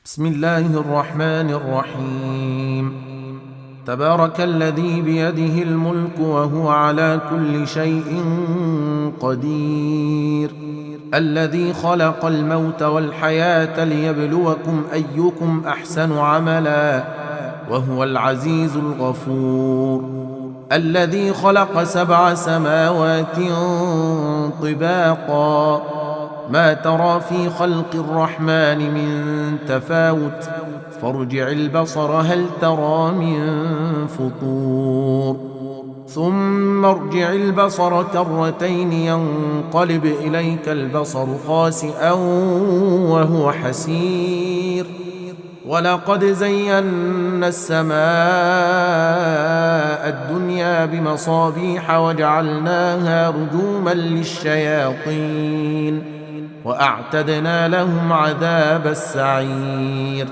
بسم الله الرحمن الرحيم. تبارك الذي بيده الملك وهو على كل شيء قدير، الذي خلق الموت والحياة ليبلوكم أيكم أحسن عملا، وهو العزيز الغفور، الذي خلق 7 سماوات طباقا، ما ترى في خلق الرحمن من تفاوت، فارجع البصر هل ترى من فطور، ثم ارجع البصر كرتين ينقلب إليك البصر خاسئا وهو حسير، ولقد زينا السماء الدنيا بمصابيح وجعلناها رجوما للشياطين وأعتدنا لهم عذاب السعير،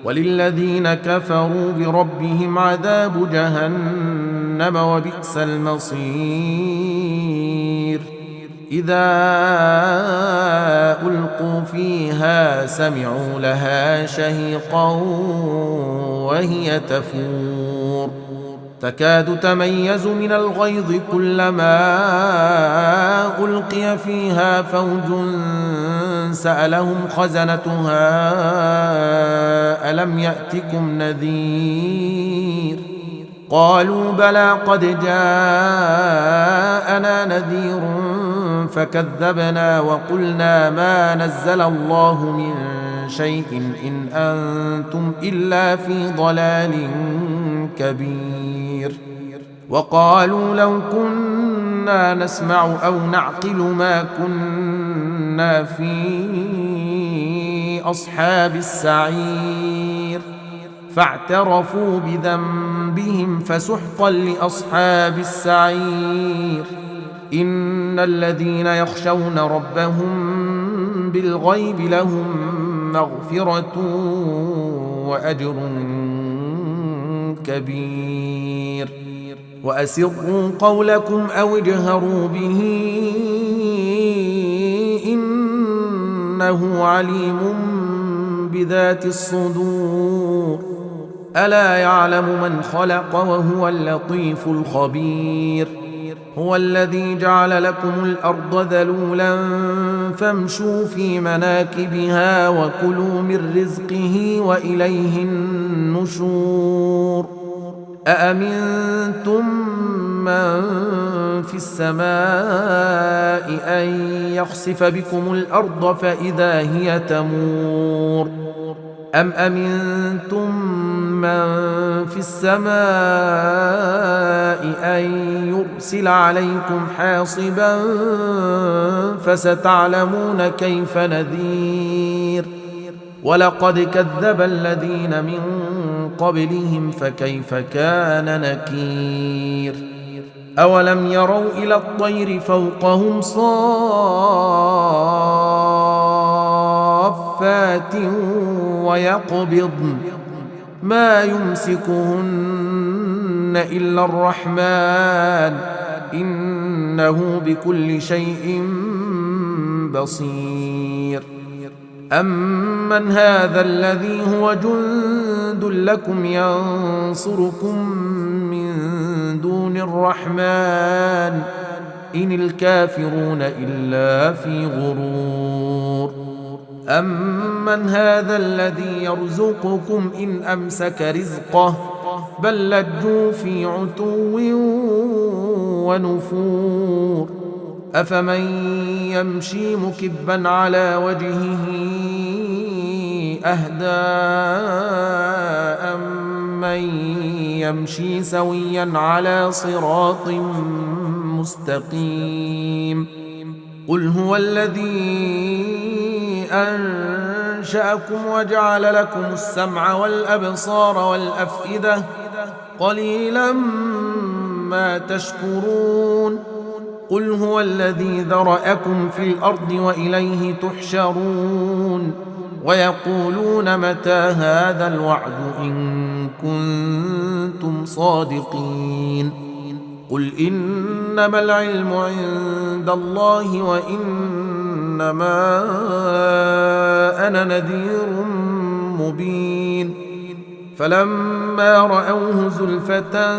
وللذين كفروا بربهم عذاب جهنم وبئس المصير. إذا ألقوا فيها سمعوا لها شهيقا وهي تفور، تكاد تميز من الغيظ كلما ألقي فيها فوج سألهم خزنتها ألم يأتكم نذير، قالوا بلى قد جاءنا نذير فكذبنا وقلنا ما نزل الله من شيء إن أنتم إلا في ضلال كبير، وقالوا لو كنا نسمع أو نعقل ما كنا في أصحاب السعير، فاعترفوا بذنبهم فسحقا لأصحاب السعير. إن الذين يخشون ربهم بالغيب لهم مغفرة وأجر كبير، وأسروا قولكم أو اجهروا به إنه عليم بذات الصدور، ألا يعلم من خلق وهو اللطيف الخبير. هو الذي جعل لكم الأرض ذلولا فامشوا في مناكبها وكلوا من رزقه وإليه النشور. أأمنتم من في السماء أن يخسف بكم الأرض فإذا هي تمور، أم أمنتم من في السماء أن يرسل عليكم حاصبا فستعلمون كيف نذير، ولقد كذب الذين من قبلهم فكيف كان نكير. أولم يروا إلى الطير فوقهم صافات ويقبضن ما يمسكهن إلا الرحمن إنه بكل شيء بصير. أمن هذا الذي هو جند لكم ينصركم من دون الرحمن إن الكافرون إلا في غرور. أمن هذا الذي يرزقكم إن أمسك رزقه بل لجوا في عتو ونفور. أفمن يمشي مكبا على وجهه أهدى أمن يمشي سويا على صراط مستقيم. قل هو الذي أنشأكم وجعل لكم السمع والأبصار والأفئدة قليلا ما تشكرون. قل هو الذي ذرأكم في الأرض وإليه تحشرون. ويقولون متى هذا الوعد إن كنتم صادقين. قل إنما العلم عند الله وإنما أنا نذير مبين فلما رأوه زلفة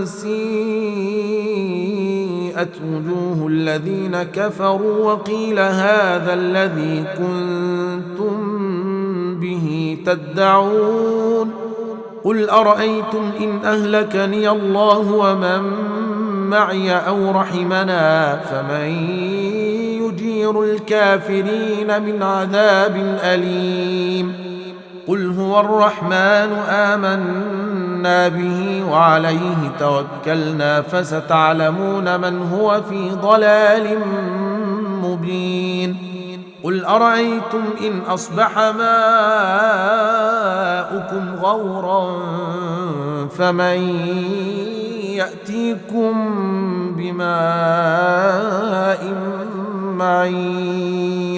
سيئت وجوه الذين كفروا وقيل هذا الذي كنتم به تدعون قل أرأيتم إن أهلكني الله ومن معي أو رحمنا فمن يجير الكافرين من عذاب أليم قل هو الرحمن آمنا به وعليه توكلنا فستعلمون من هو في ضلال مبين قل أرأيتم إن أصبح ماؤكم غورا فمن يأتيكم بماء معين